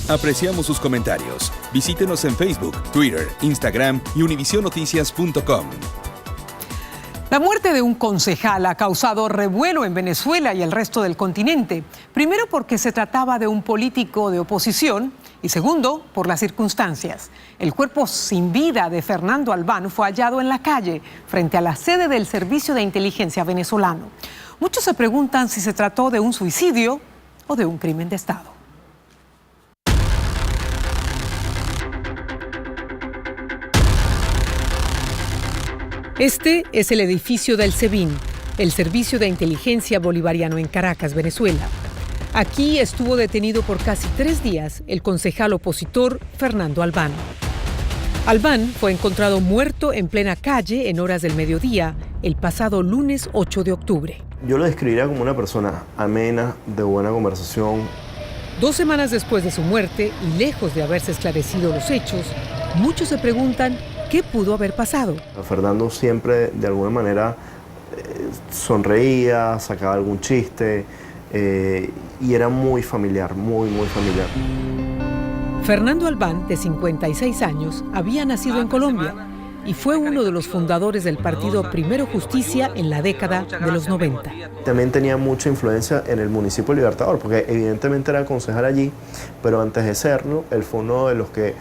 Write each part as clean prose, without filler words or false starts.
Apreciamos sus comentarios. Visítenos en Facebook, Twitter, Instagram y univisionoticias.com. La muerte de un concejal ha causado revuelo en Venezuela y el resto del continente. Primero porque se trataba de un político de oposición y segundo por las circunstancias. El cuerpo sin vida de Fernando Albán fue hallado en la calle frente a la sede del Servicio de Inteligencia venezolano. Muchos se preguntan si se trató de un suicidio o de un crimen de Estado. Este es el edificio del SEBIN, el Servicio de Inteligencia Bolivariano en Caracas, Venezuela. Aquí estuvo detenido por casi 3 días el concejal opositor Fernando Albán. Albán fue encontrado muerto en plena calle en horas del mediodía el pasado lunes 8 de octubre. Yo lo describiría como una persona amena, de buena conversación. 2 semanas después de su muerte y lejos de haberse esclarecido los hechos, muchos se preguntan ¿qué pudo haber pasado? Fernando siempre, de alguna manera, sonreía, sacaba algún chiste y era muy familiar, muy familiar. Fernando Albán, de 56 años, había nacido en Colombia y fue uno de los fundadores del partido Primero Justicia en la década de los 90. También tenía mucha influencia en el municipio Libertador, porque evidentemente era concejal allí, pero antes de serlo, él fue uno de los que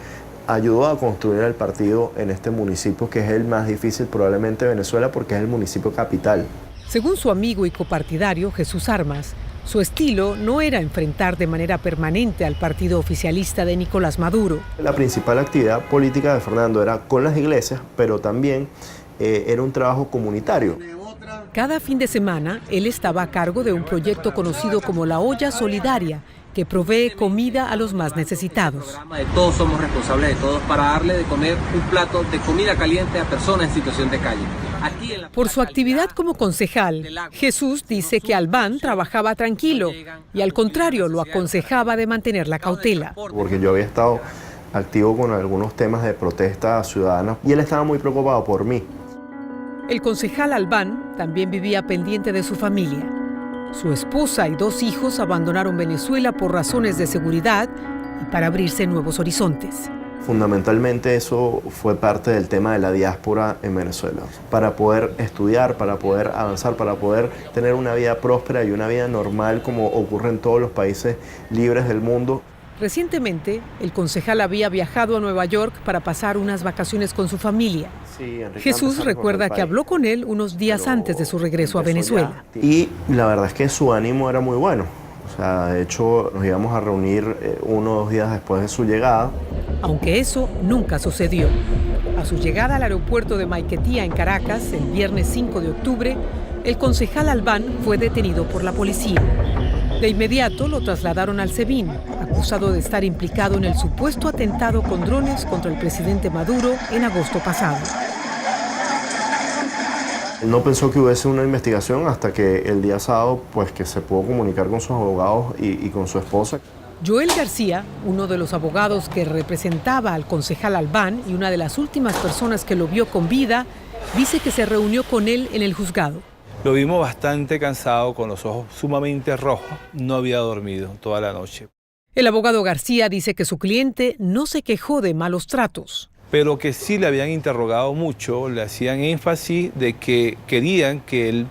ayudó a construir el partido en este municipio, que es el más difícil probablemente de Venezuela porque es el municipio capital. Según su amigo y copartidario Jesús Armas, su estilo no era enfrentar de manera permanente al partido oficialista de Nicolás Maduro. La principal actividad política de Fernando era con las iglesias, pero también era un trabajo comunitario. Cada fin de semana, él estaba a cargo de un proyecto conocido como la Olla Solidaria, que provee comida a los más necesitados. Todos somos responsables de todos para darle de comer un plato de comida caliente a personas en situación de calle. Por su actividad como concejal, Jesús dice que Albán trabajaba tranquilo y al contrario lo aconsejaba de mantener la cautela. Porque yo había estado activo con algunos temas de protesta ciudadana y él estaba muy preocupado por mí. El concejal Albán también vivía pendiente de su familia. Su esposa y 2 hijos abandonaron Venezuela por razones de seguridad y para abrirse nuevos horizontes. Fundamentalmente eso fue parte del tema de la diáspora en Venezuela. Para poder estudiar, para poder avanzar, para poder tener una vida próspera y una vida normal como ocurre en todos los países libres del mundo. Recientemente, el concejal había viajado a Nueva York para pasar unas vacaciones con su familia. Jesús recuerda que habló con él unos días antes de su regreso a Venezuela. Y la verdad es que su ánimo era muy bueno. O sea, de hecho, nos íbamos a reunir 1 o 2 días después de su llegada. Aunque eso nunca sucedió. A su llegada al aeropuerto de Maiquetía, en Caracas, el viernes 5 de octubre, el concejal Albán fue detenido por la policía. De inmediato lo trasladaron al SEBIN, acusado de estar implicado en el supuesto atentado con drones contra el presidente Maduro en agosto pasado. No pensó que hubiese una investigación hasta que el día sábado, pues que se pudo comunicar con sus abogados y con su esposa. Joel García, uno de los abogados que representaba al concejal Albán y una de las últimas personas que lo vio con vida, dice que se reunió con él en el juzgado. Lo vimos bastante cansado, con los ojos sumamente rojos. No había dormido toda la noche. El abogado García dice que su cliente no se quejó de malos tratos. Pero que sí le habían interrogado mucho, le hacían énfasis de que querían que él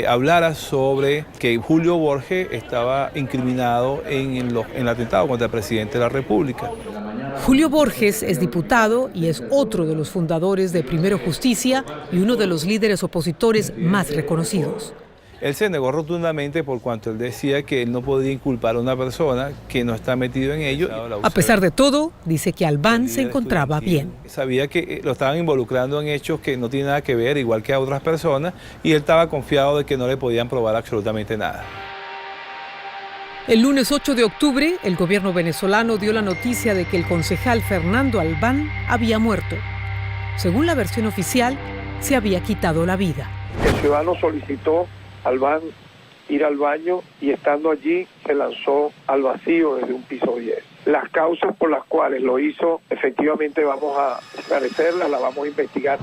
hablara sobre que Julio Borges estaba incriminado en el atentado contra el presidente de la República. Julio Borges es diputado y es otro de los fundadores de Primero Justicia y uno de los líderes opositores más reconocidos. Él se negó rotundamente por cuanto él decía que él no podía inculpar a una persona que no está metido en ello. A pesar de todo, dice que Albán se encontraba bien. Sabía que lo estaban involucrando en hechos que no tienen nada que ver, igual que a otras personas, y él estaba confiado de que no le podían probar absolutamente nada. El lunes 8 de octubre, el gobierno venezolano dio la noticia de que el concejal Fernando Albán había muerto. Según la versión oficial, se había quitado la vida. El ciudadano solicitó a Albán ir al baño y estando allí se lanzó al vacío desde un piso 10. Las causas por las cuales lo hizo, efectivamente vamos a esclarecerlas, las vamos a investigar.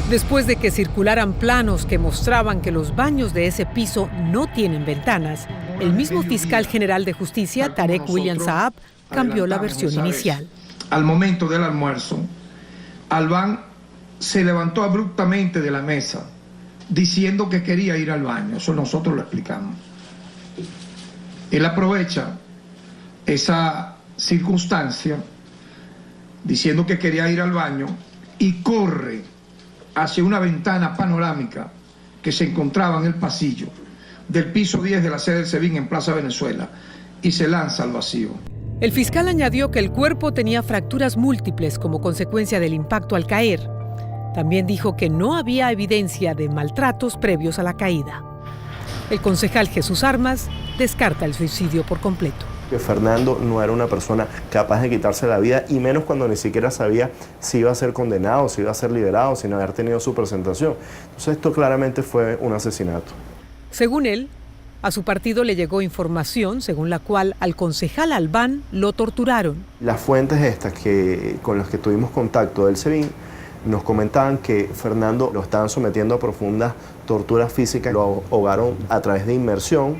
Después de que circularan planos que mostraban que los baños de ese piso no tienen ventanas, el mismo fiscal general de justicia, Tarek William Saab, cambió la versión inicial. Al momento del almuerzo, Albán se levantó abruptamente de la mesa diciendo que quería ir al baño. Eso nosotros lo explicamos. Él aprovecha esa circunstancia diciendo que quería ir al baño y corre hacia una ventana panorámica que se encontraba en el pasillo del piso 10 de la sede del SEBIN en Plaza Venezuela y se lanza al vacío. El fiscal añadió que el cuerpo tenía fracturas múltiples como consecuencia del impacto al caer. También dijo que no había evidencia de maltratos previos a la caída. El concejal Jesús Armas descarta el suicidio por completo. Que Fernando no era una persona capaz de quitarse la vida, y menos cuando ni siquiera sabía si iba a ser condenado, si iba a ser liberado, sin haber tenido su presentación. Entonces esto claramente fue un asesinato. Según él, a su partido le llegó información según la cual al concejal Albán lo torturaron. Las fuentes estas con las que tuvimos contacto del SEBIN nos comentaban que Fernando lo estaban sometiendo a profundas torturas físicas, lo ahogaron a través de inmersión,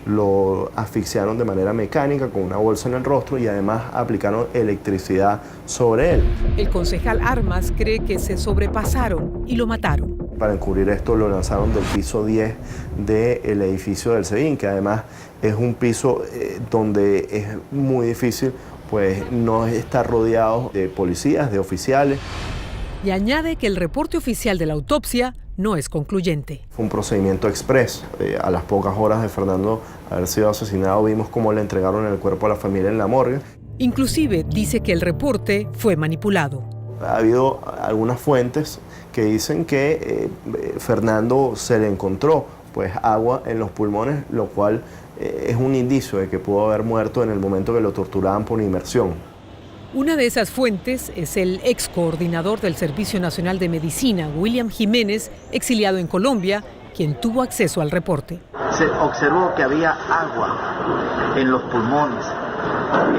lo asfixiaron de manera mecánica con una bolsa en el rostro y además aplicaron electricidad sobre él. El concejal Armas cree que se sobrepasaron y lo mataron. Para encubrir esto lo lanzaron del piso 10 del edificio del SEBIN, que además es un piso donde es muy difícil pues no estar rodeado de policías, de oficiales. Y añade que el reporte oficial de la autopsia no es concluyente. Fue un procedimiento express. A las pocas horas de Fernando haber sido asesinado, vimos cómo le entregaron el cuerpo a la familia en la morgue. Inclusive dice que el reporte fue manipulado. Ha habido algunas fuentes que dicen que Fernando se le encontró pues agua en los pulmones, lo cual es un indicio de que pudo haber muerto en el momento que lo torturaban por inmersión. Una de esas fuentes es el ex coordinador del Servicio Nacional de Medicina, William Jiménez, exiliado en Colombia, quien tuvo acceso al reporte. Se observó que había agua en los pulmones.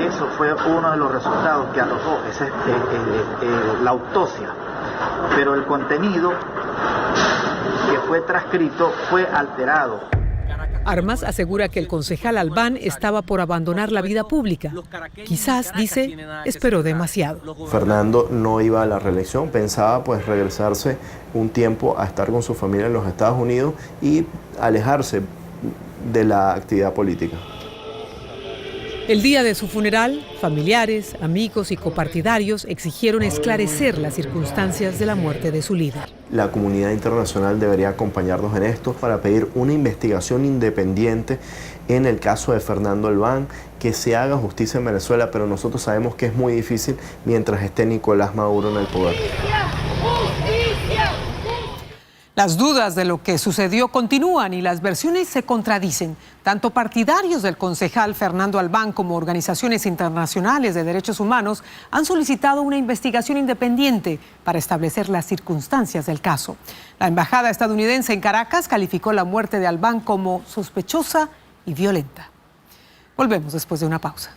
Eso fue uno de los resultados que arrojó la autopsia. Pero el contenido que fue transcrito fue alterado. Armas asegura que el concejal Albán estaba por abandonar la vida pública. Quizás, dice, esperó demasiado. Fernando no iba a la reelección, pensaba pues regresarse un tiempo a estar con su familia en los Estados Unidos y alejarse de la actividad política. El día de su funeral, familiares, amigos y copartidarios exigieron esclarecer las circunstancias de la muerte de su líder. La comunidad internacional debería acompañarnos en esto para pedir una investigación independiente en el caso de Fernando Albán, que se haga justicia en Venezuela, pero nosotros sabemos que es muy difícil mientras esté Nicolás Maduro en el poder. Las dudas de lo que sucedió continúan y las versiones se contradicen. Tanto partidarios del concejal Fernando Albán como organizaciones internacionales de derechos humanos han solicitado una investigación independiente para establecer las circunstancias del caso. La embajada estadounidense en Caracas calificó la muerte de Albán como sospechosa y violenta. Volvemos después de una pausa.